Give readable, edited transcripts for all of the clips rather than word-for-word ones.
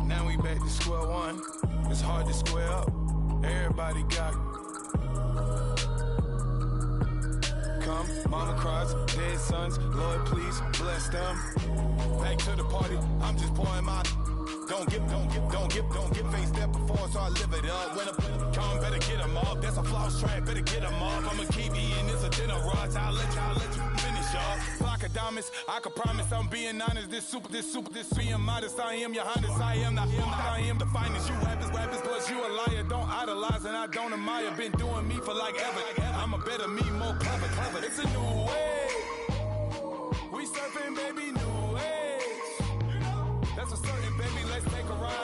Now we back to square one. It's hard to square up. Everybody got come. Mama cries, dead sons. Lord, please bless them. Back to the party. I'm just pouring my. Don't give face that before, so I live it up. When I come, better get them up. That's a floss track, better get them up. I'ma keep eating this a dinner rush. I'll let you finish up. Flock of diamonds, I can promise I'm being honest. This being modest. I am your highness. I am the finest. You rappers, plus you a liar. Don't idolize and I don't admire. Been doing me for like ever. I'm a better me, more clever. It's a new way. We surfing, baby, new age. That's a certain, baby. Let's take a ride.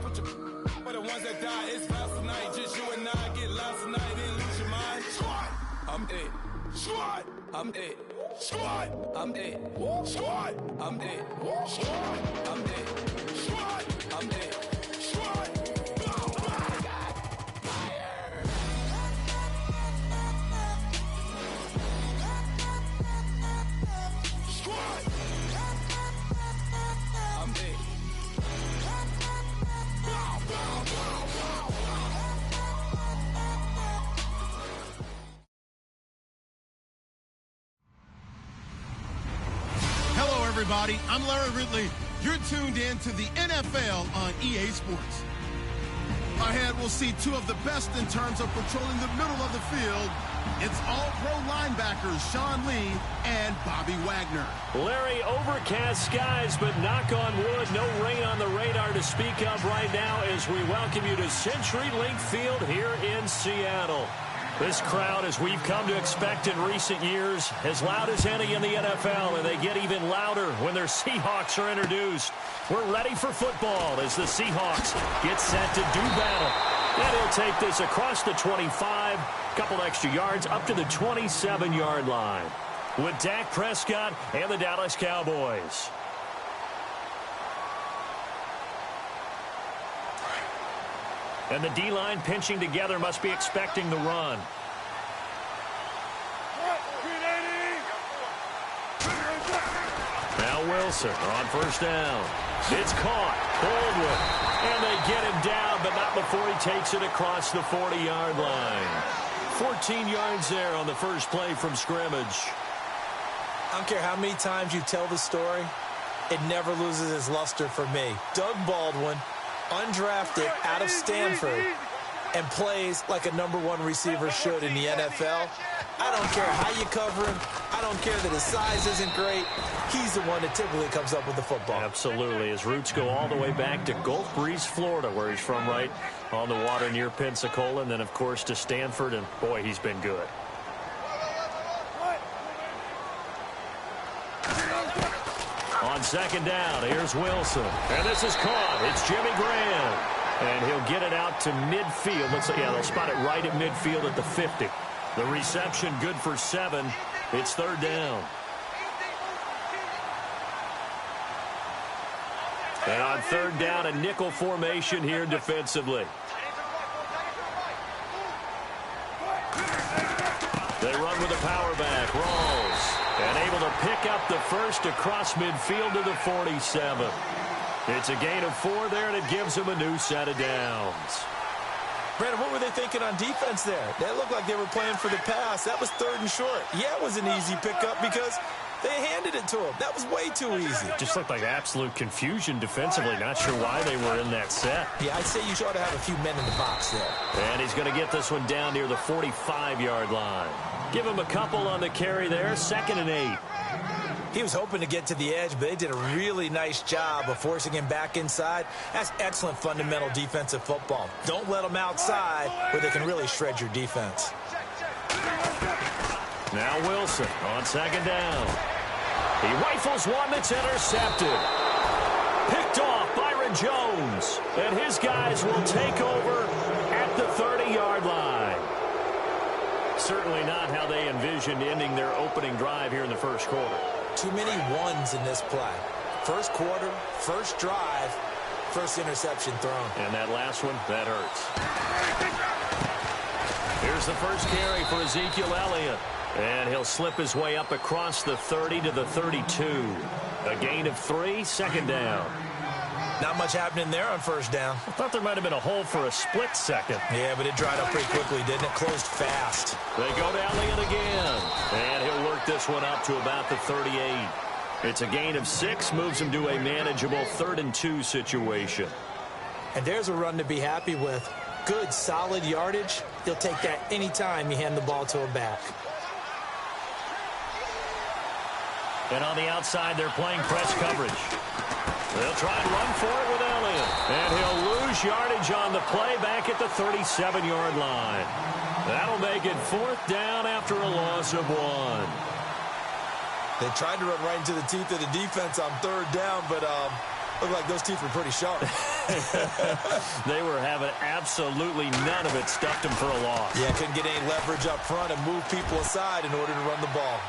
Put your for the ones that die. It's vows tonight. Just you and I get lost tonight. Then lose your mind. Squad, I'm dead. Squad, I'm dead. Squad, I'm dead. Squad, I'm dead. Squad, I'm dead. Squad, I'm dead. Squad. Everybody, I'm Larry Ridley. You're tuned in to the NFL on EA Sports. Ahead, we'll see two of the best in terms of patrolling the middle of the field. It's all-pro linebackers Sean Lee and Bobby Wagner. Larry, overcast skies, but knock on wood, no rain on the radar to speak of right now as we welcome you to CenturyLink Field here in Seattle. This crowd, as we've come to expect in recent years, as loud as any in the NFL, and they get even louder when their Seahawks are introduced. We're ready for football as the Seahawks get set to do battle. And he'll take this across the 25, couple extra yards up to the 27-yard line with Dak Prescott and the Dallas Cowboys. And the D-line pinching together must be expecting the run. Now Wilson on first down. It's caught. Baldwin. And they get him down, but not before he takes it across the 40-yard line. 14 yards there on the first play from scrimmage. I don't care how many times you tell the story, it never loses its luster for me. Doug Baldwin, undrafted out of Stanford, and plays like a #1 receiver should in the NFL. I don't care how you cover him. I don't care that his size isn't great. He's the one that typically comes up with the football. Absolutely. His roots go all the way back to Gulf Breeze, Florida, where he's from, right on the water near Pensacola, and then, of course, to Stanford, and, boy, he's been good. On second down, here's Wilson. And this is caught. It's Jimmy Graham. And he'll get it out to midfield. Yeah, they'll spot it right at midfield at the 50. The reception good for 7. It's third down. And on third down, a nickel formation here defensively. They run with a power back. Rawls. And able to pick up the first across midfield to the 47. It's a gain of 4 there, and it gives them a new set of downs. Brandon, what were they thinking on defense there? That looked like they were playing for the pass. That was 3rd and short. Yeah, it was an easy pickup because they handed it to him. That was way too easy. Just looked like absolute confusion defensively. Not sure why they were in that set. Yeah, I'd say you ought to have a few men in the box there. And he's going to get this one down near the 45-yard line. Give him a couple on the carry there. 2nd and 8. He was hoping to get to the edge, but they did a really nice job of forcing him back inside. That's excellent fundamental defensive football. Don't let them outside where they can really shred your defense. Now Wilson on second down. He rifles one that's intercepted. Picked off Byron Jones. And his guys will take over at the 30-yard line. Certainly not how they envisioned ending their opening drive here in the first quarter. Too many ones in this play. First quarter, first drive, first interception thrown. And that last one, that hurts. Here's the first carry for Ezekiel Elliott. And he'll slip his way up across the 30 to the 32. A gain of 3, second down. Not much happening there on first down. I thought there might have been a hole for a split second. Yeah, but it dried up pretty quickly, didn't it? Closed fast. They go to Elliott again. And he'll work this one up to about the 38. It's a gain of 6, moves him to a manageable 3rd and 2 situation. And there's a run to be happy with. Good, solid yardage. He'll take that anytime you hand the ball to a back. And on the outside, they're playing press coverage. They'll try and run for it with Elliott. And he'll lose yardage on the play back at the 37-yard line. That'll make it 4th down after a loss of 1. They tried to run right into the teeth of the defense on 3rd down, but looked like those teeth were pretty sharp. They were having absolutely none of it. Stuffed them for a loss. Yeah, couldn't get any leverage up front and move people aside in order to run the ball.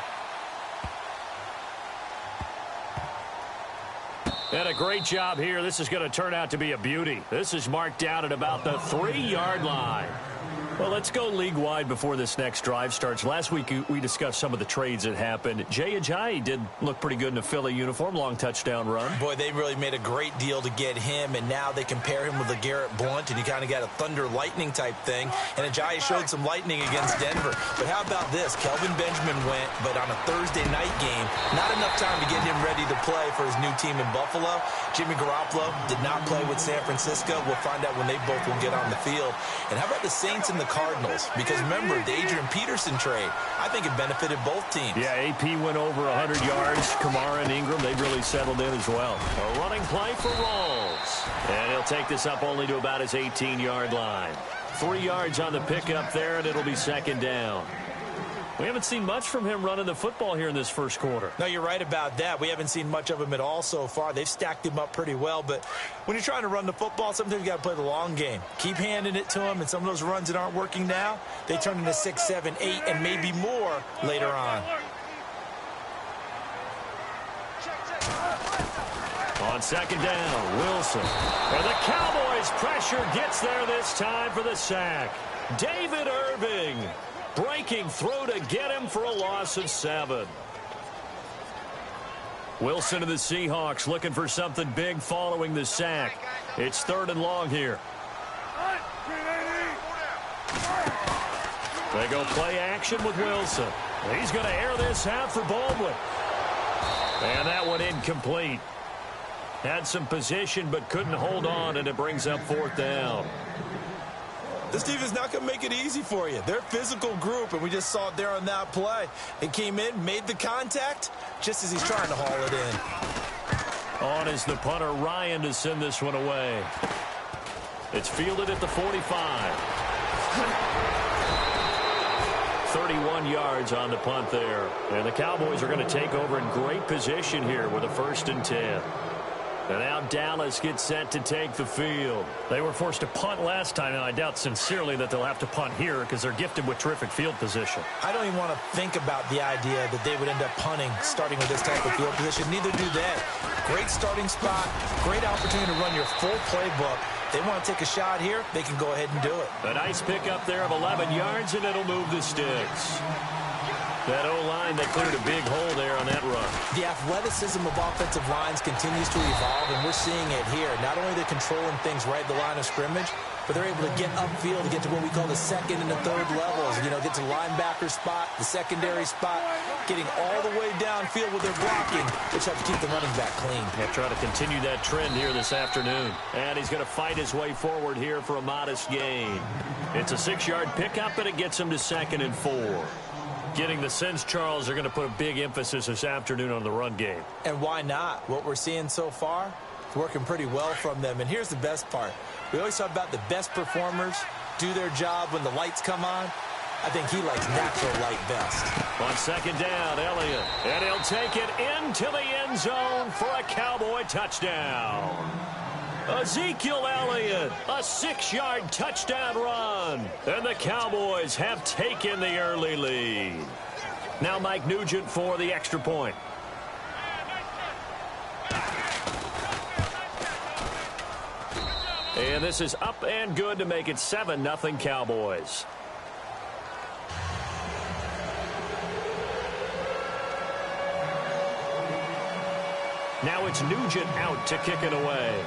And a great job here. This is going to turn out to be a beauty. This is marked down at about the 3-yard line. Well, let's go league-wide before this next drive starts. Last week, we discussed some of the trades that happened. Jay Ajayi did look pretty good in a Philly uniform, long touchdown run. Boy, they really made a great deal to get him, and now they compare him with a Garrett Blunt, and you kind of got a thunder-lightning type thing. And Ajayi showed some lightning against Denver. But how about this? Kelvin Benjamin went, but on a Thursday night game, not enough time to get him ready to play for his new team in Buffalo. Jimmy Garoppolo did not play with San Francisco. We'll find out when they both will get on the field. And how about the Saints and the Cardinals? Because remember, the Adrian Peterson trade, I think it benefited both teams. Yeah, AP went over 100 yards. Kamara and Ingram, they've really settled in as well. A running play for Rawls. And he'll take this up only to about his 18-yard line. 3 yards on the pickup there, and it'll be 2nd down. We haven't seen much from him running the football here in this first quarter. No, you're right about that. We haven't seen much of him at all so far. They've stacked him up pretty well, but when you're trying to run the football, sometimes you got to play the long game. Keep handing it to him, and some of those runs that aren't working now, they turn into 6, 7, 8, and maybe more later on. On 2nd down, Wilson. And the Cowboys' pressure gets there this time for the sack. David Irving breaking through to get him for a loss of 7. Wilson and the Seahawks looking for something big following the sack. It's 3rd and long here. They go play action with Wilson. He's going to air this out for Baldwin. And that one incomplete. Had some position but couldn't hold on, and it brings up 4th down. This defense is not going to make it easy for you. They're a physical group, and we just saw it there on that play. It came in, made the contact, just as he's trying to haul it in. On is the punter, Ryan, to send this one away. It's fielded at the 45. 31 yards on the punt there. And the Cowboys are going to take over in great position here with a 1st and 10. And now Dallas gets set to take the field. They were forced to punt last time, and I doubt sincerely that they'll have to punt here because they're gifted with terrific field position. I don't even want to think about the idea that they would end up punting starting with this type of field position. Neither do they. Great starting spot, great opportunity to run your full playbook. They want to take a shot here, they can go ahead and do it. A nice pickup there of 11 yards, and it'll move the sticks. That O-line, they cleared a big hole there on that run. The athleticism of offensive lines continues to evolve, and we're seeing it here. Not only are they controlling things right at the line of scrimmage, but they're able to get upfield to get to what we call the 2nd and the 3rd levels. You know, get to the linebacker spot, the secondary spot, getting all the way downfield with their blocking, which helps keep the running back clean. They'll try to continue that trend here this afternoon. And he's going to fight his way forward here for a modest gain. It's a 6-yard pickup, and it gets him to 2nd and 4. Getting the sense, Charles, are going to put a big emphasis this afternoon on the run game. And why not? What we're seeing so far, working pretty well from them. And here's the best part. We always talk about the best performers do their job when the lights come on. I think he likes natural light best. On 2nd down, Elliott. And he'll take it into the end zone for a Cowboy touchdown. Ezekiel Elliott, a 6-yard touchdown run. And the Cowboys have taken the early lead. Now Mike Nugent for the extra point. And this is up and good to make it 7-0 Cowboys. Now it's Nugent out to kick it away.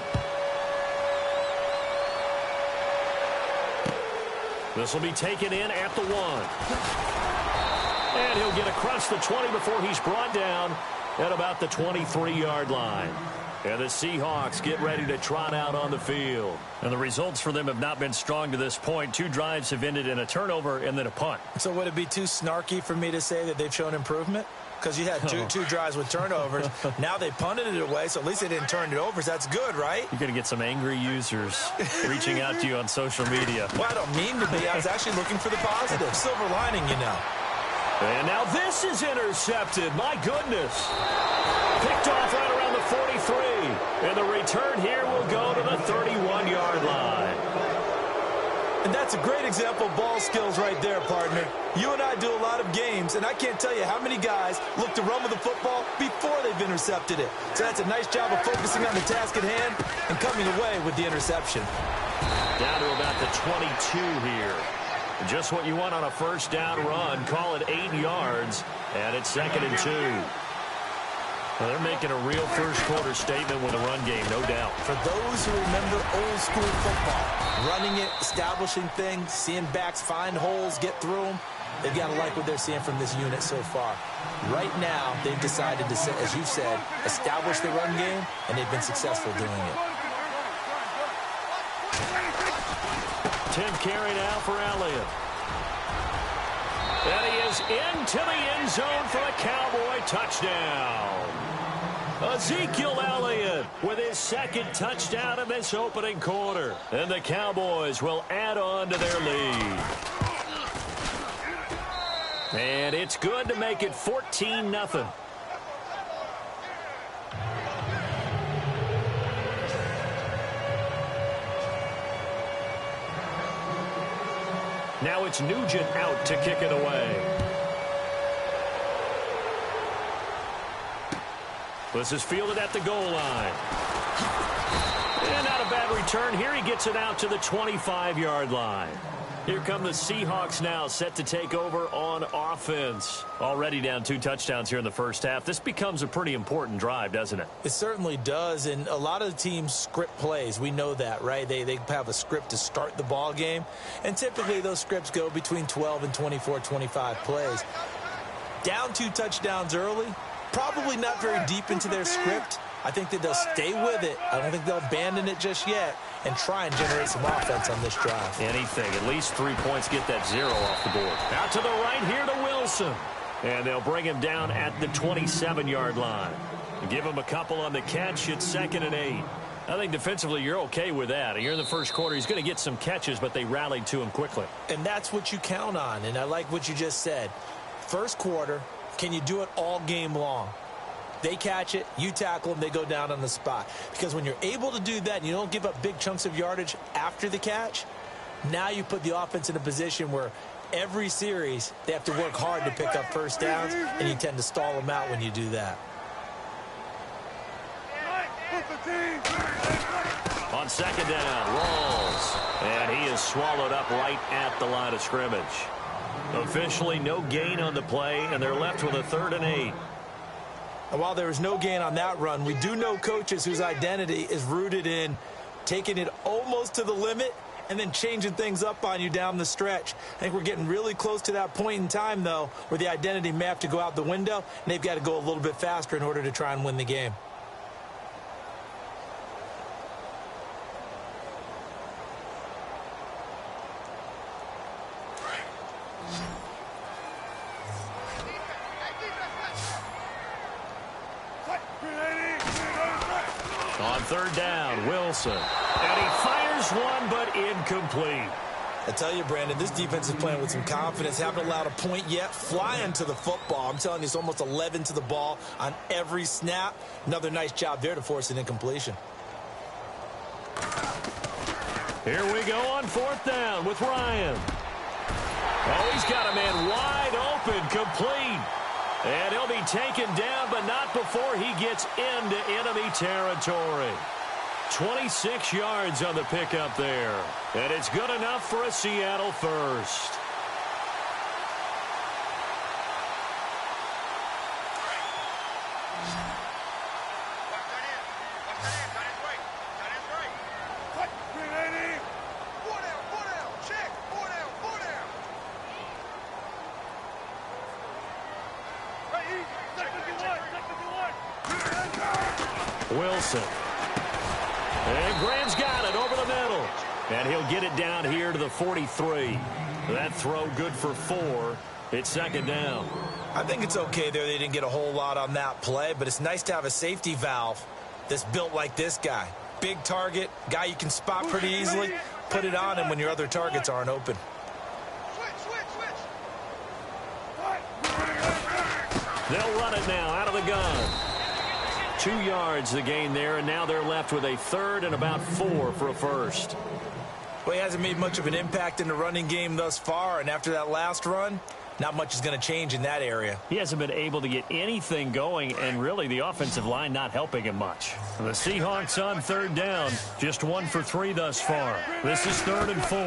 This will be taken in at the 1. And he'll get across the 20 before he's brought down at about the 23-yard line. And the Seahawks get ready to trot out on the field. And the results for them have not been strong to this point. 2 drives have ended in a turnover and then a punt. So would it be too snarky for me to say that they've shown improvement? Because you had two drives with turnovers. Now they punted it away, so at least they didn't turn it over. So that's good, right? You're going to get some angry users reaching out to you on social media. Well, I don't mean to be. I was actually looking for the positive. Silver lining, you know. And now this is intercepted. My goodness. Picked off right around the 43. And the return here will go to the 31-yard line. And that's a great example of ball skills right there, partner. You and I do a lot of games, and I can't tell you how many guys look to run with the football before they've intercepted it. So that's a nice job of focusing on the task at hand and coming away with the interception. Down to about the 22 here. Just what you want on a first down run. Call it 8 yards, and it's 2nd and 2. Well, they're making a real first-quarter statement with a run game, no doubt. For those who remember old-school football, running it, establishing things, seeing backs find holes, get through them, they've got to like what they're seeing from this unit so far. Right now, they've decided to, as you said, establish the run game, and they've been successful doing it. 10th carry now for Elliott. And he is into the end zone for a Cowboy touchdown. Ezekiel Elliott with his 2nd touchdown in this opening quarter. And the Cowboys will add on to their lead. And it's good to make it 14-0. Now it's Nugent out to kick it away. This is fielded at the goal line. And not a bad return. Here he gets it out to the 25-yard line. Here come the Seahawks now, set to take over on offense. Already down 2 touchdowns here in the first half. This becomes a pretty important drive, doesn't it? It certainly does, and a lot of the teams script plays. We know that, right? They have a script to start the ball game, and typically those scripts go between 12 and 24, 25 plays. Down 2 touchdowns early, probably not very deep into their script. I think that they'll stay with it. I don't think they'll abandon it just yet and try and generate some offense on this drive. Anything. At least 3 points, get that 0 off the board. Out to the right here to Wilson. And they'll bring him down at the 27-yard line. Give him a couple on the catch. It's 2nd and 8. I think defensively you're okay with that. You're in the first quarter. He's going to get some catches, but they rallied to him quickly. And that's what you count on. And I like what you just said. First quarter, can you do it all game long? They catch it, you tackle them, they go down on the spot. Because when you're able to do that and you don't give up big chunks of yardage after the catch, now you put the offense in a position where every series they have to work hard to pick up first downs, and you tend to stall them out when you do that. On 2nd down, Rawls. And he is swallowed up right at the line of scrimmage. Officially no gain on the play, and they're left with a 3rd and 8. And while there was no gain on that run, we do know coaches whose identity is rooted in taking it almost to the limit and then changing things up on you down the stretch. I think we're getting really close to that point in time, though, where the identity may have to go out the window, and they've got to go a little bit faster in order to try and win the game. On 3rd down, Wilson. And he fires one, but incomplete. I tell you, Brandon, this defense is playing with some confidence. Haven't allowed a point yet. Flying to the football. I'm telling you, it's almost 11 to the ball on every snap. Another nice job there to force an incompletion. Here we go on 4th down with Ryan. Oh, he's got a man wide open, complete. And he'll be taken down, but not before he gets into enemy territory. 26 yards on the pickup there. And it's good enough for a Seattle first. Wilson. And Graham's got it over the middle. And he'll get it down here to the 43. That throw good for 4. It's second down. I think it's okay there. They didn't get a whole lot on that play, but it's nice to have a safety valve that's built like this guy. Big target, guy you can spot pretty easily. Put it on him when your other targets aren't open. They'll run it now out of the gun. 2 yards the gain there, and now they're left with a third and about 4 for a first. Well, he hasn't made much of an impact in the running game thus far, and after that last run, not much is going to change in that area. He hasn't been able to get anything going, and really the offensive line not helping him much. The Seahawks on third down, just 1 for 3 thus far. This is 3rd and 4.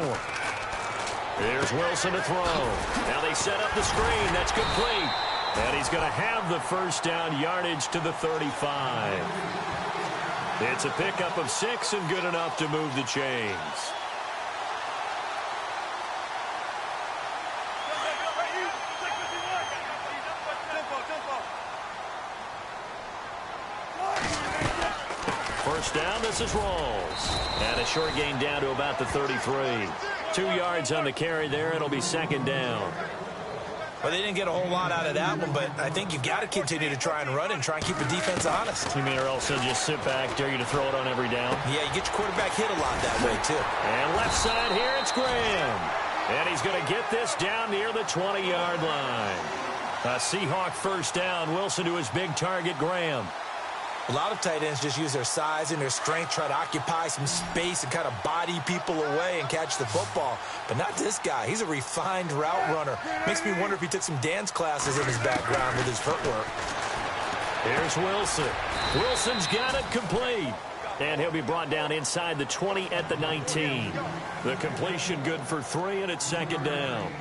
Here's Wilson to throw. Now they set up the screen. That's complete. And he's going to have the first down yardage to the 35. It's a pickup of 6 and good enough to move the chains. First down, this is Rawls. And a short gain down to about the 33. 2 yards on the carry there. It'll be second down. Well, they didn't get a whole lot out of that one, but I think you've got to continue to try and run and try and keep the defense honest. You mean or else they'll just sit back, dare you to throw it on every down? Yeah, you get your quarterback hit a lot that way, too. And left side here, it's Graham. And he's going to get this down near the 20-yard line. A Seahawk first down. Wilson to his big target, Graham. A lot of tight ends just use their size and their strength, try to occupy some space and kind of body people away and catch the football. But not this guy. He's a refined route runner. Makes me wonder if he took some dance classes in his background with his footwork. Here's Wilson. Wilson's got it complete. And he'll be brought down inside the 20 at the 19. The completion good for 3, and it's second down.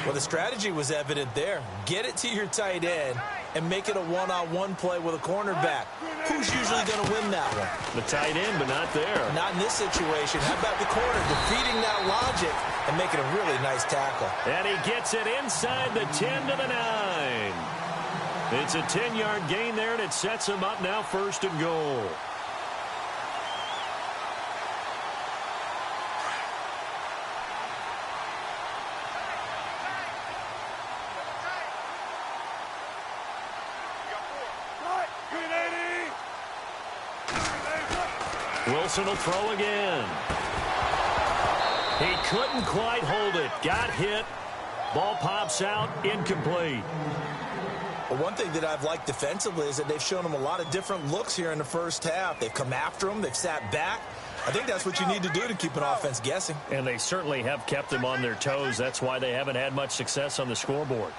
Well, the strategy was evident there. Get it to your tight end and make it a one-on-one play with a cornerback. Who's usually going to win that one? The tight end, but not there. Not in this situation. How about the corner defeating that logic and making a really nice tackle? And he gets it inside the 10 to the 9. It's a 10-yard gain there, and it sets him up now first and goal. Wilson will throw again. He couldn't quite hold it. Got hit. Ball pops out. Incomplete. Well, one thing that I've liked defensively is that they've shown him a lot of different looks here in the first half. They've come after him. They've sat back. I think that's what you need to do to keep an offense guessing. And they certainly have kept them on their toes. That's why they haven't had much success on the scoreboard.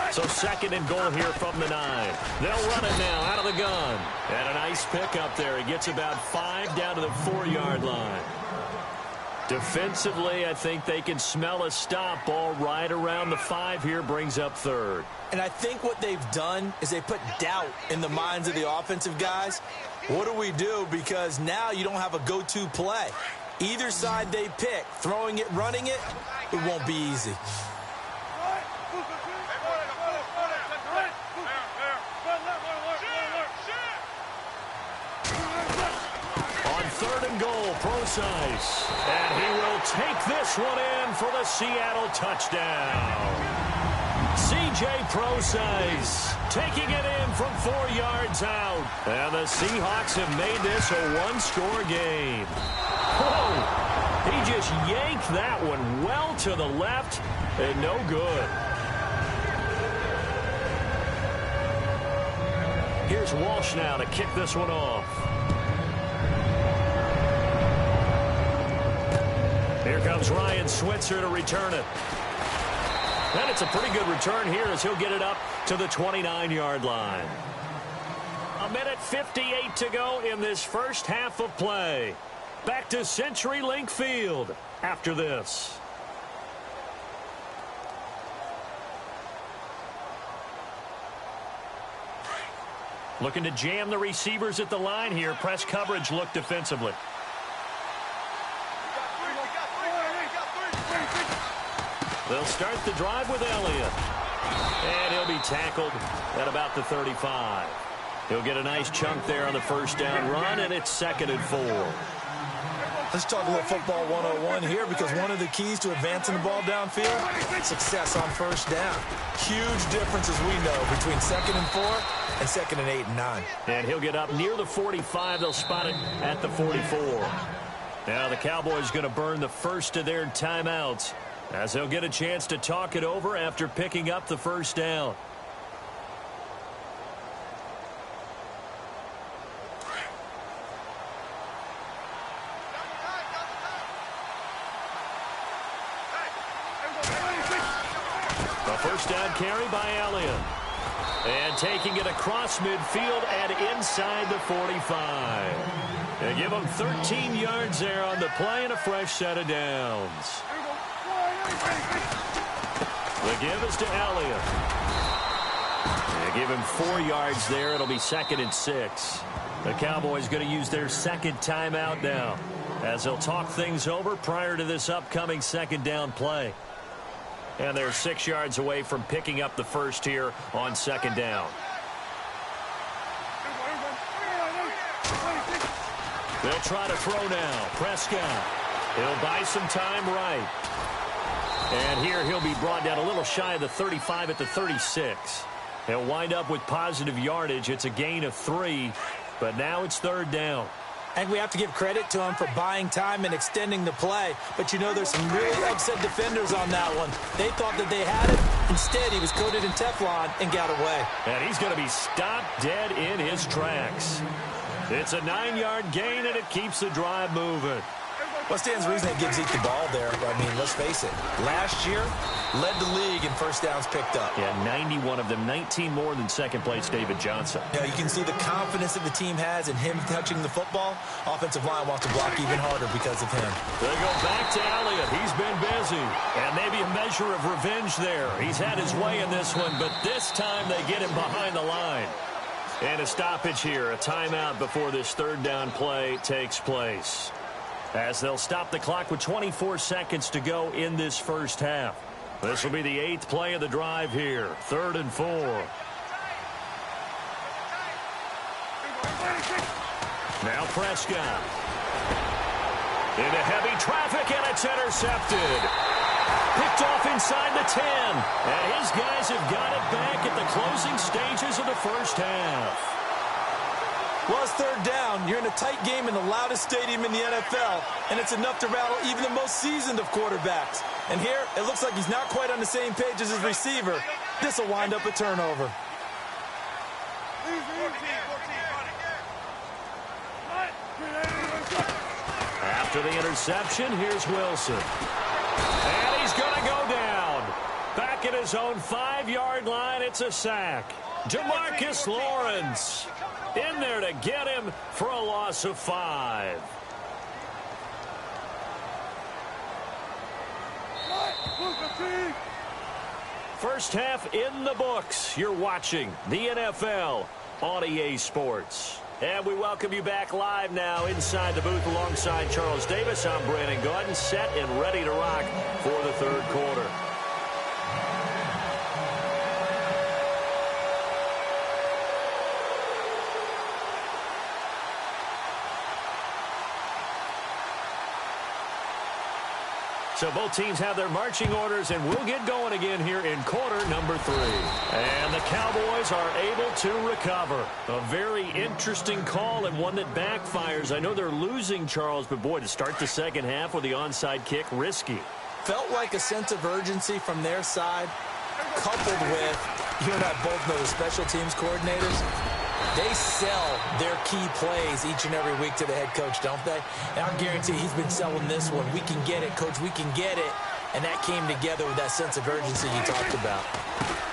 So second and goal here from the 9. They'll run it now out of the gun. And a nice pickup there. He gets about 5 down to the 4-yard line. Defensively, I think they can smell a stop. Ball right around the 5 here, brings up third. And I think what they've done is they put doubt in the minds of the offensive guys. What do we do? Because now you don't have a go-to play. Either side they pick, throwing it, running it, it won't be easy. Third and goal, Procise. And he will take this one in for the Seattle touchdown. C.J. Procise taking it in from 4 yards out. And the Seahawks have made this a one-score game. Whoa! He just yanked that one well to the left and no good. Here's Walsh now to kick this one off. Here comes Ryan Switzer to return it. And it's a pretty good return here as he'll get it up to the 29-yard line. 1:58 to go in this first half of play. Back to CenturyLink Field after this. Looking to jam the receivers at the line here. Press coverage look defensively. They'll start the drive with Elliott. And he'll be tackled at about the 35. He'll get a nice chunk there on the first down run, and it's 2nd and 4. Let's talk a little football 101 here, because one of the keys to advancing the ball downfield, success on first down. Huge difference, as we know, between 2nd and 4 and 2nd and 8 and 9. And he'll get up near the 45. They'll spot it at the 44. Now the Cowboys going to burn the first of their timeouts, as they'll get a chance to talk it over after picking up the first down. First down carry by Elliott. And taking it across midfield and inside the 45. They give him 13 yards there on the play and a fresh set of downs. The give is to Elliott. They give him 4 yards there. It'll be 2nd and 6. The Cowboys going to use their second timeout now, as they'll talk things over prior to this upcoming second down play. And they're 6 yards away from picking up the first here on second down. They'll try to throw now. Prescott. He'll buy some time right. And here he'll be brought down a little shy of the 35 at the 36. He'll wind up with positive yardage. It's a gain of 3, but now it's 3rd down. And we have to give credit to him for buying time and extending the play. But, you know, there's some really upset defenders on that one. They thought that they had it. Instead, he was coated in Teflon and got away. And he's going to be stopped dead in his tracks. It's a 9-yard gain, and it keeps the drive moving. What stands to reason that Gibbs eat the ball there? I mean, let's face it. Last year, led the league in first downs picked up. Yeah, 91 of them, 19 more than second-place David Johnson. Yeah, you can see the confidence that the team has in him touching the football. Offensive line wants to block even harder because of him. They go back to Elliott. He's been busy. And maybe a measure of revenge there. He's had his way in this one, but this time they get him behind the line. And a stoppage here, a timeout before this third down play takes place, as they'll stop the clock with 24 seconds to go in this first half. This will be the 8th play of the drive here. 3rd and 4. Now Prescott. Into heavy traffic, and it's intercepted. Picked off inside the 10. And his guys have got it back at the closing stages of the first half. Well, it's 3rd down. You're in a tight game in the loudest stadium in the NFL, and it's enough to rattle even the most seasoned of quarterbacks. And here, it looks like he's not quite on the same page as his receiver. This will wind up a turnover. After the interception, here's Wilson. And he's going to go down. Back at his own 5-yard line, it's a sack. Jamarcus Lawrence in there to get him for a loss of 5. First half in the books. You're watching the NFL on EA Sports. And we welcome you back live now inside the booth alongside Charles Davis. I'm Brandon Gaudin, set and ready to rock for the third quarter. So both teams have their marching orders, and we'll get going again here in quarter number 3. And the Cowboys are able to recover. A very interesting call and one that backfires. I know they're losing, Charles, but boy, to start the second half with the onside kick, risky. Felt like a sense of urgency from their side, coupled with, you and I both know the special teams coordinators. They sell their key plays each and every week to the head coach, don't they? And I guarantee he's been selling this one. We can get it, coach. We can get it. And that came together with that sense of urgency you talked about.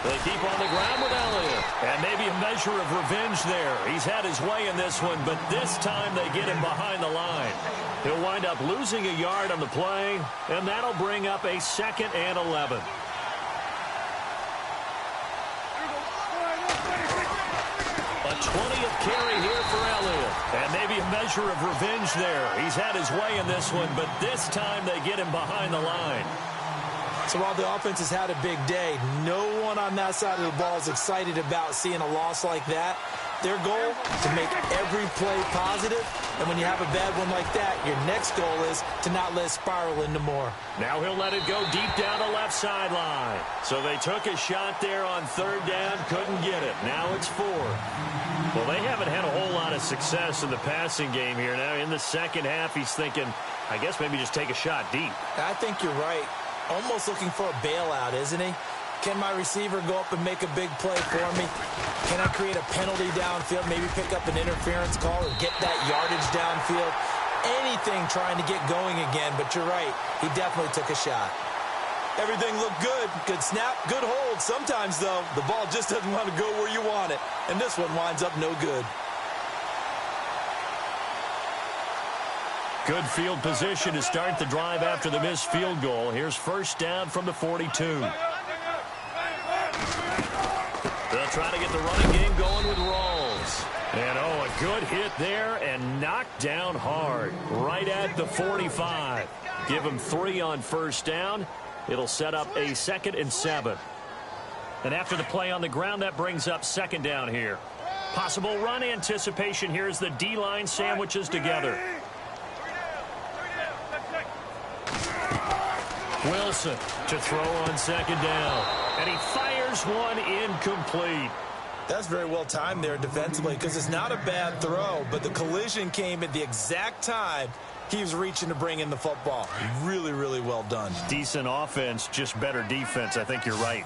They keep on the ground with Elliott. And maybe a measure of revenge there. He's had his way in this one, but this time they get him behind the line. He'll wind up losing a yard on the play, and that'll bring up a 2nd and 11. A 20th carry here for Elliott. And maybe a measure of revenge there. He's had his way in this one, but this time they get him behind the line. So while the offense has had a big day, no one on that side of the ball is excited about seeing a loss like that. Their goal, to make every play positive, and when you have a bad one like that, your next goal is to not let it spiral into more. Now he'll let it go deep down the left sideline. So they took a shot there on third down, couldn't get it. Now it's 4. Well, they haven't had a whole lot of success in the passing game here. Now in the second half, he's thinking, I guess maybe just take a shot deep. I think you're right. Almost looking for a bailout, isn't he? Can my receiver go up and make a big play for me? Can I create a penalty downfield, maybe pick up an interference call and get that yardage downfield? Anything trying to get going again, but you're right. He definitely took a shot. Everything looked good. Good snap, good hold. Sometimes, though, the ball just doesn't want to go where you want it. And this one winds up no good. Good field position to start the drive after the missed field goal. Here's first down from the 42. They'll try to get the running game going with Rawls. And, a good hit there and knocked down hard. Right at the 45. Give him 3 on first down. It'll set up a 2nd and 7. And after the play on the ground, that brings up 2nd down here. Possible run anticipation here as the D-line sandwiches together. Wilson to throw on 2nd down. And he fires one incomplete. That's very well timed there defensively because it's not a bad throw, but the collision came at the exact time he was reaching to bring in the football. Really, really well done. Decent offense, just better defense. I think you're right.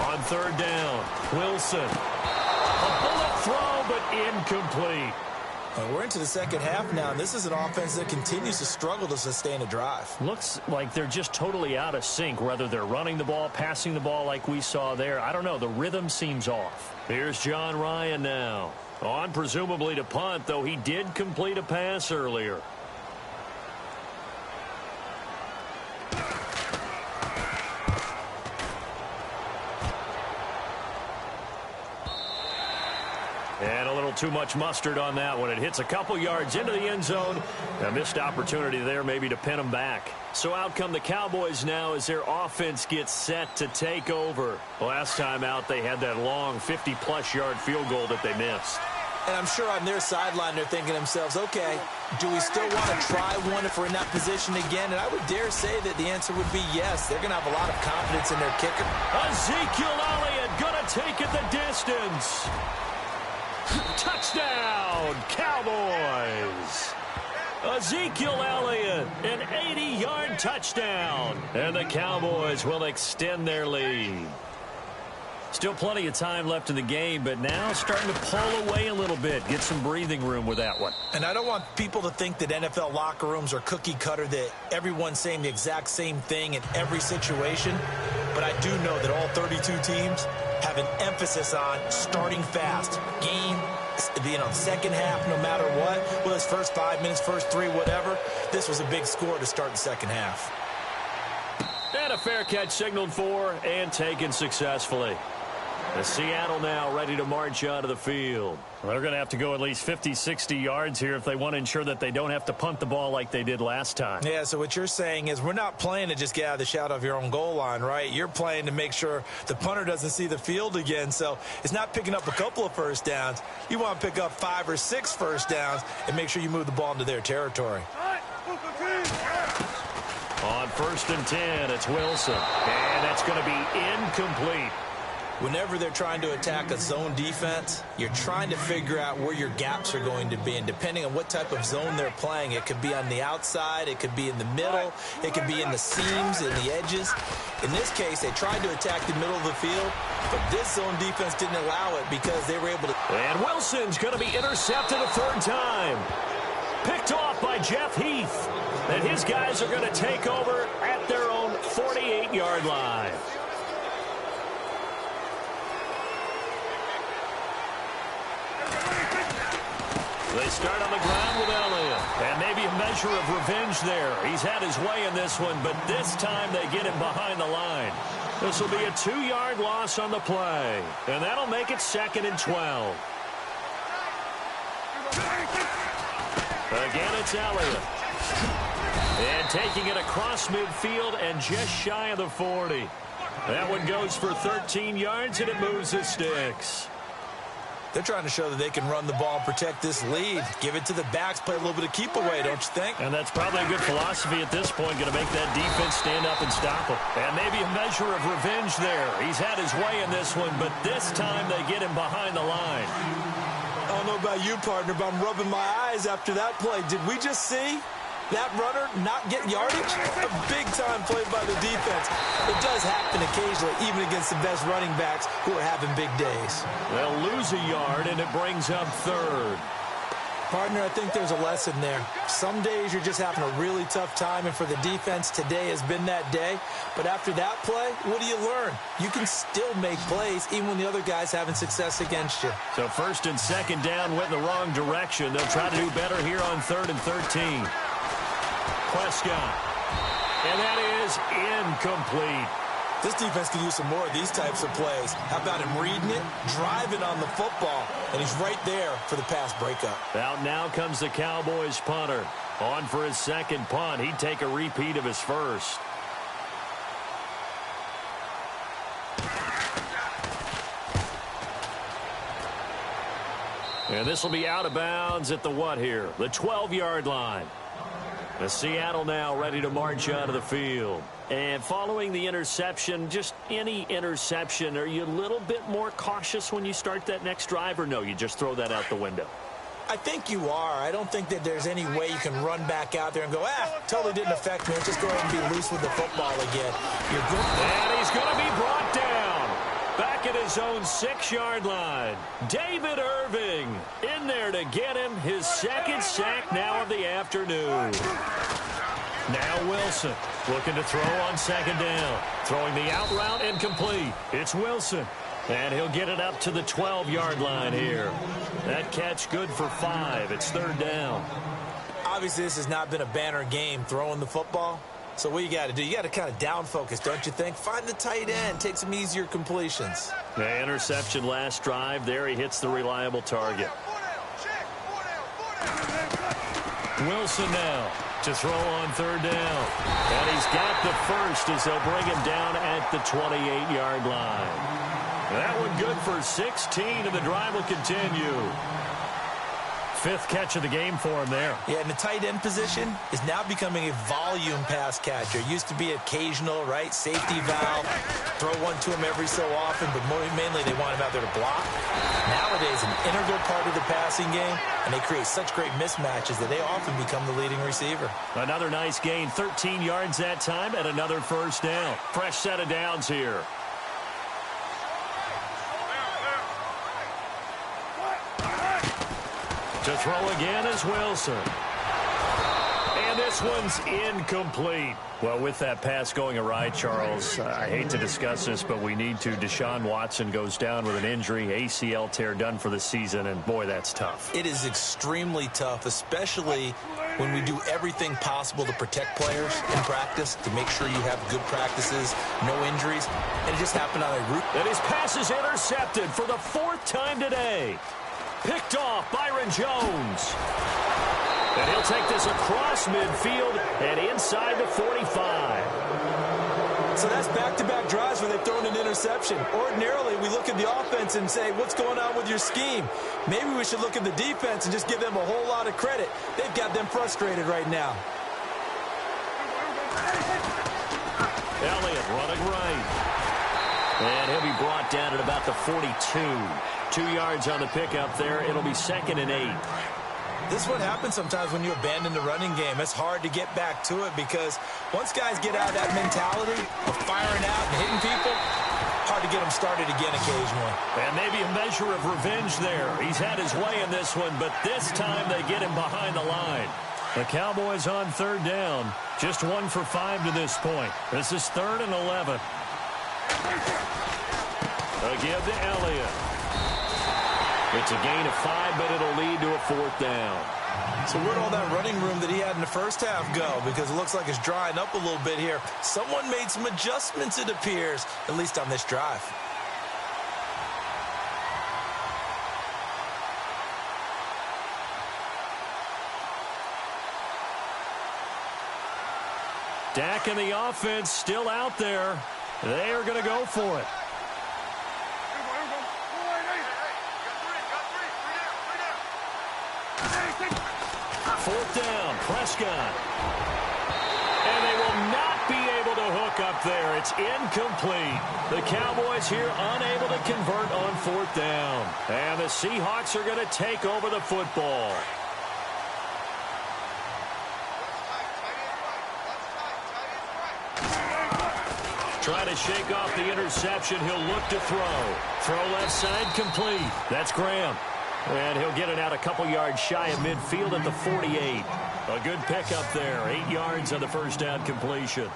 On 3rd down, Wilson. A bullet throw, but incomplete. We're into the second half now, and this is an offense that continues to struggle to sustain a drive. Looks like they're just totally out of sync, whether they're running the ball, passing the ball like we saw there. I don't know. The rhythm seems off. Here's John Ryan now. On presumably to punt, though he did complete a pass earlier. And a little too much mustard on that one. It hits a couple yards into the end zone. A missed opportunity there maybe to pin them back. So out come the Cowboys now as their offense gets set to take over. Last time out they had that long 50-plus yard field goal that they missed. And I'm sure on their sideline they're thinking to themselves, okay, do we still want to try one if we're in that position again? And I would dare say that the answer would be yes. They're going to have a lot of confidence in their kicker. Ezekiel Elliott going to take it the distance. Touchdown, Cowboys. Ezekiel Elliott, an 80-yard touchdown. And the Cowboys will extend their lead. Still plenty of time left in the game, but now starting to pull away a little bit. Get some breathing room with that one. And I don't want people to think that NFL locker rooms are cookie cutter, that everyone's saying the exact same thing in every situation. But I do know that all 32 teams have an emphasis on starting fast. Game, second half, no matter what. Well, it's first 5 minutes, first 3, whatever. This was a big score to start the second half. And a fair catch signaled for and taken successfully. The Seattle now ready to march out of the field. Well, they're going to have to go at least 50, 60 yards here if they want to ensure that they don't have to punt the ball like they did last time. Yeah, so what you're saying is we're not playing to just get out of the shadow of your own goal line, right? You're playing to make sure the punter doesn't see the field again. So it's not picking up a couple of first downs. You want to pick up 5 or 6 first downs and make sure you move the ball into their territory. On 1st and 10, it's Wilson. And that's going to be incomplete. Whenever they're trying to attack a zone defense, you're trying to figure out where your gaps are going to be. And depending on what type of zone they're playing, it could be on the outside, it could be in the middle, it could be in the seams and the edges. In this case, they tried to attack the middle of the field, but this zone defense didn't allow it because they were able to. And Wilson's going to be intercepted a 3rd time. Picked off by Jeff Heath. And his guys are going to take over at their own 48-yard line. They start on the ground with Elliott. And maybe a measure of revenge there. He's had his way in this one, but this time they get him behind the line. This will be a 2-yard loss on the play. And that'll make it 2nd and 12. Again, it's Elliott. And taking it across midfield and just shy of the 40. That one goes for 13 yards, and it moves the sticks. They're trying to show that they can run the ball and protect this lead. Give it to the backs, play a little bit of keep away, don't you think? And that's probably a good philosophy at this point, going to make that defense stand up and stop him. And maybe a measure of revenge there. He's had his way in this one, but this time they get him behind the line. I don't know about you, partner, but I'm rubbing my eyes after that play. Did we just see that runner not get yardage? A big-time play by the defense. It does happen occasionally, even against the best running backs who are having big days. They'll lose a yard, and it brings up third. Partner, I think there's a lesson there. Some days you're just having a really tough time, and for the defense, today has been that day. But after that play, what do you learn? You can still make plays even when the other guy's having success against you. So first and second down went in the wrong direction. They'll try to do better here on 3rd and 13. Prescott. And that is incomplete. This defense could use some more of these types of plays. How about him reading it, driving on the football, and he's right there for the pass breakup. Out now comes the Cowboys punter. On for his second punt. He'd take a repeat of his first. And this will be out of bounds at the what here? The 12-yard line. The Seattle now ready to march out of the field. And following the interception, just any interception, are you a little bit more cautious when you start that next drive, or no, you just throw that out the window? I think you are. I don't think that there's any way you can run back out there and go, totally didn't affect me. Just go ahead and be loose with the football again. You're good. And he's going to be brought down. Back at his own 6-yard line. David Irving in there to get him his second sack now of the afternoon. Now Wilson looking to throw on second down. Throwing the out route incomplete. It's Wilson. And he'll get it up to the 12-yard line here. That catch good for 5. It's 3rd down. Obviously, this has not been a banner game throwing the football. So what you got to do, you got to kind of down focus, don't you think? Find the tight end, take some easier completions. The interception last drive. There he hits the reliable target. Wilson now to throw on 3rd down. And he's got the first as they'll bring him down at the 28-yard line. That one good for 16, and the drive will continue. 5th catch of the game for him there. Yeah, and the tight end position is now becoming a volume pass catcher. It used to be occasional, right? Safety valve. Throw one to him every so often, but mainly they want him out there to block. Nowadays, an integral part of the passing game, and they create such great mismatches that they often become the leading receiver. Another nice gain, 13 yards that time, and another first down. Fresh set of downs here. To throw again is Wilson. And this one's incomplete. Well, with that pass going awry, Charles, I hate to discuss this, but we need to. Deshaun Watson goes down with an injury, ACL tear done for the season, and boy, that's tough. It is extremely tough, especially when we do everything possible to protect players in practice, to make sure you have good practices, no injuries, and it just happened on a route. And his pass is intercepted for the 4th time today. Picked off Byron Jones. And he'll take this across midfield and inside the 45. So that's back-to-back drives where they've thrown an interception. Ordinarily, we look at the offense and say, what's going on with your scheme? Maybe we should look at the defense and just give them a whole lot of credit. They've got them frustrated right now. Elliott running right. And he'll be brought down at about the 42. 2 yards on the pickup there. It'll be 2nd and 8. This is what happens sometimes when you abandon the running game. It's hard to get back to it because once guys get out of that mentality of firing out and hitting people, hard to get them started again occasionally. And maybe a measure of revenge there. He's had his way in this one, but this time they get him behind the line. The Cowboys on 3rd down. Just 1 for 5 to this point. This is 3rd and 11. A give to Elliott. It's a gain of 5, but it'll lead to a 4th down. So where'd all that running room that he had in the first half go? Because it looks like it's drying up a little bit here. Someone made some adjustments, it appears, at least on this drive. Dak and the offense still out there. They are going to go for it. Fourth down, Prescott. And they will not be able to hook up there. It's incomplete. The Cowboys here unable to convert on fourth down. And the Seahawks are going to take over the football. Trying to shake off the interception. He'll look to throw. Throw left side complete. That's Graham. And he'll get it out a couple yards shy of midfield at the 48. A good pickup there. 8 yards on the first down completion.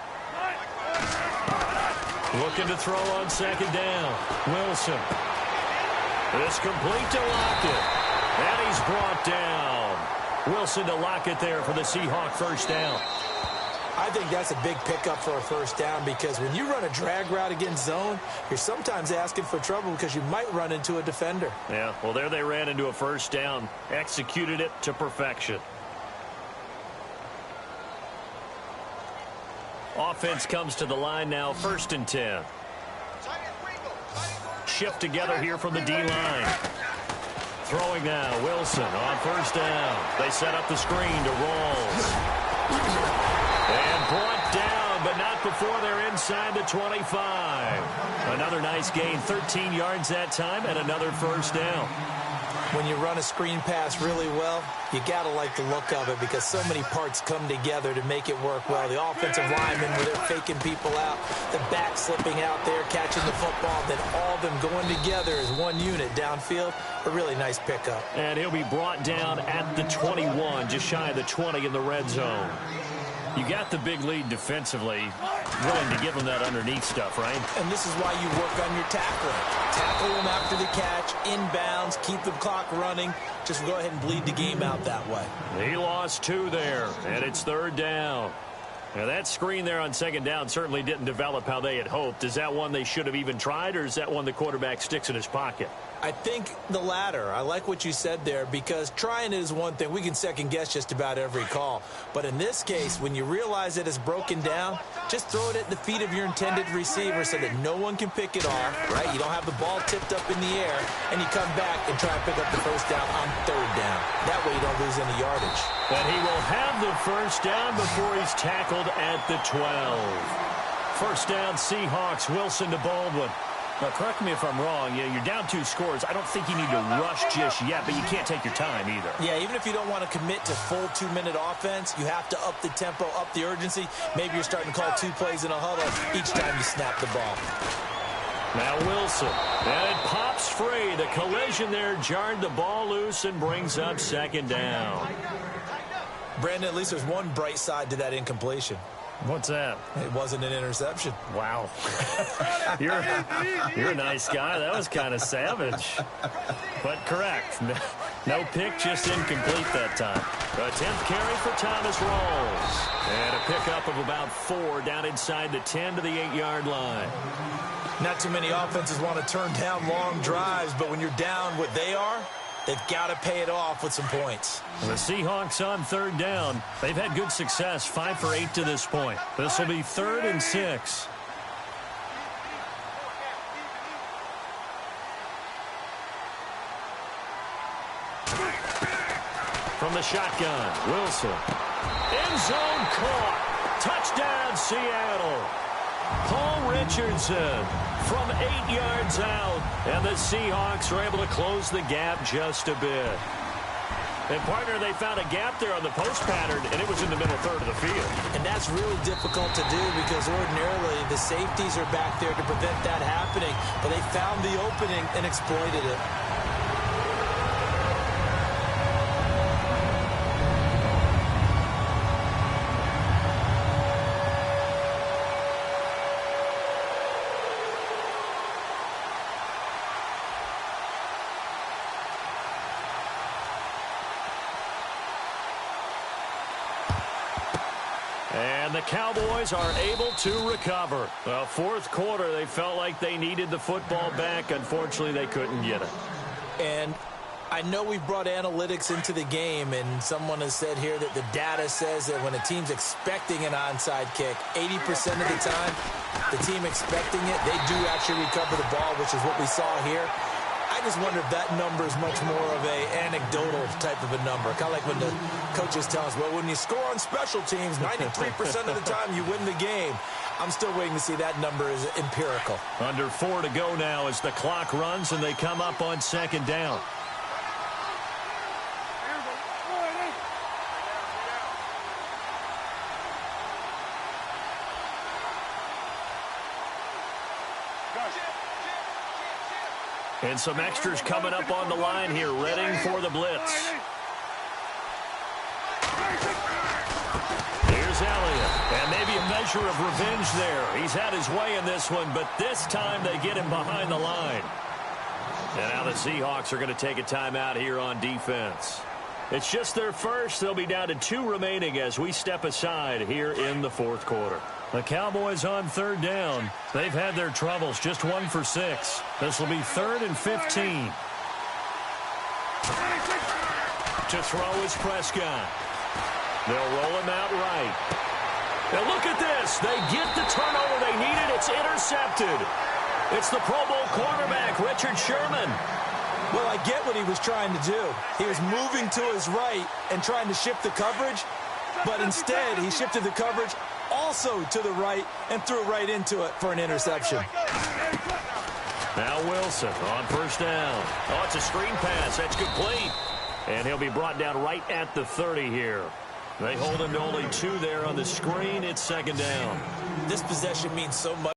Looking to throw on second down. Wilson. It's complete to Lockett. And he's brought down. Wilson to Lockett there for the Seahawk first down. I think that's a big pickup for a first down because when you run a drag route against zone, you're sometimes asking for trouble because you might run into a defender. Yeah, well, there they ran into a first down, executed it to perfection. Offense comes to the line now, 1st and 10. Shift together here from the D-line. Throwing now, Wilson on first down. They set up the screen to Rawls. And brought down, but not before they're inside the 25. Another nice gain, 13 yards that time, and another first down. When you run a screen pass really well, you got to like the look of it because so many parts come together to make it work well. The offensive linemen, where they're faking people out, the back slipping out there, catching the football, then all of them going together as one unit downfield. A really nice pickup. And he'll be brought down at the 21, just shy of the 20 in the red zone. You got the big lead defensively, willing to give them that underneath stuff, right? And this is why you work on your tackling. Tackle them after the catch, inbounds, keep the clock running. Just go ahead and bleed the game out that way. He lost 2 there, and it's 3rd down. Now, that screen there on second down certainly didn't develop how they had hoped. Is that one they should have even tried, or is that one the quarterback sticks in his pocket? I think the latter. I like what you said there because trying it is one thing. We can second guess just about every call. But in this case, when you realize that it's broken down, just throw it at the feet of your intended receiver so that no one can pick it off, right? You don't have the ball tipped up in the air, and you come back and try and pick up the first down on 3rd down. That way you don't lose any yardage. And he will have the first down before he's tackled at the 12. First down, Seahawks. Wilson to Baldwin. Now, correct me if I'm wrong. You're down 2 scores. I don't think you need to rush just yet, but you can't take your time either. Yeah, even if you don't want to commit to full 2-minute offense, you have to up the tempo, up the urgency. Maybe you're starting to call 2 plays in a huddle each time you snap the ball. Now Wilson. And it pops free. The collision there jarred the ball loose and brings up 2nd down. Brandon, at least there's one bright side to that incompletion. What's that? It wasn't an interception. Wow. You're a nice guy. That was kind of savage. But correct. No pick, just incomplete that time. A 10th carry for Thomas Rawls. And a pickup of about 4 down inside the 10 to the 8-yard line. Not too many offenses want to turn down long drives, but when you're down what they are, they've got to pay it off with some points. The Seahawks on 3rd down. They've had good success, 5 for 8 to this point. This will be 3rd and 6. From the shotgun, Wilson. End zone caught. Touchdown, Seattle. Paul Richardson from 8 yards out, and the Seahawks are able to close the gap just a bit. And, partner, they found a gap there on the post pattern, and it was in the middle 3rd of the field. And that's really difficult to do because ordinarily the safeties are back there to prevent that happening, but they found the opening and exploited it. And the Cowboys are able to recover. The 4th quarter, they felt like they needed the football back. Unfortunately, they couldn't get it. And I know we've brought analytics into the game, and someone has said here that the data says that when a team's expecting an onside kick, 80% of the time, the team expecting it, they do actually recover the ball, which is what we saw here. I just wonder if that number is much more of a anecdotal type of a number. Kind of like when the coaches tell us, well, when you score on special teams, 93% of the time you win the game. I'm still waiting to see that number is empirical. Under 4 to go now as the clock runs and they come up on second down. And some extras coming up on the line here, readying for the blitz. Here's Elliott, and maybe a measure of revenge there. He's had his way in this one, but this time they get him behind the line. And now the Seahawks are going to take a timeout here on defense. It's just their first. They'll be down to 2 remaining as we step aside here in the fourth quarter. The Cowboys on third down. They've had their troubles, just 1 for 6. This will be 3rd and 15. To throw is Prescott. They'll roll him out right. Now look at this. They get the turnover they needed. It's intercepted. It's the Pro Bowl quarterback, Richard Sherman. Well, I get what he was trying to do. He was moving to his right and trying to shift the coverage, but instead he shifted the coverage also to the right and threw right into it for an interception. Now Wilson on first down. Oh, it's a screen pass. That's complete. And he'll be brought down right at the 30 here. They hold him to only 2 there on the screen. It's second down. This possession means so much.